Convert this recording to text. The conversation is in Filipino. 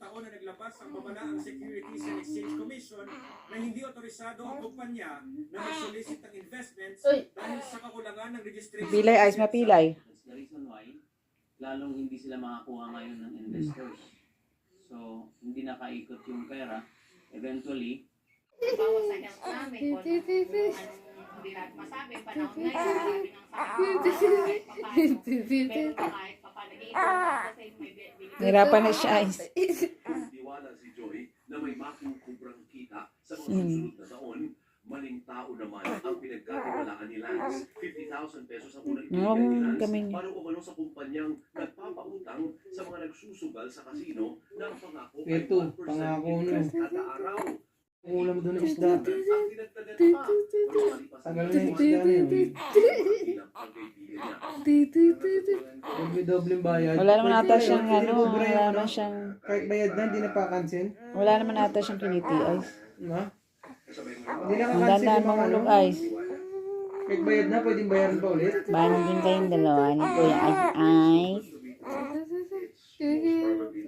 taon na naglabas ang pamalaang Securities and Exchange Commission na hindi otorisado ang kumpanya na mag-solicit ng investments dahil sa kakulangan ng registration. Pilay, ayos mapilay. That's the reason why, lalong hindi sila makakuha ngayon ng investors. So, hindi nakaikot yung pera. Eventually, bawa sa health namin, kung anong hindi natin masabi, panahon ngayon, marami ng sakit, pero kahit papaano, kasi may binibigay. Hirapan na siya, ayos. Tiwala si Joy na may makukubrang kita sa mga susunod na taon. Maling tao naman ang pinagkatiwalaan ni Lance. 50,000 pesos ang unang ibigay ni Lance para umano sa kumpanyang nagpapautang sa mga nagsusugal sa kasino na ang pangako ay Ito, 1% pangako interest no. kada araw. Ulam doon ng isda. Ang dinagdagan pa. Tagal na yung isda na yun. Doble-doble bayad. Wala naman ata siyang wala naman siyang, Kahit bayad na, hindi na pa-cancel. wala naman ata siyang kiniti, ayos. No? Hindi na Ang ka-cancel dandaan yung mga mahulog, ano. ayos. Kahit bayad na, pwedeng bayaran pa ulit. Banding kayong dalawa ni Kuya Ayos. Most probably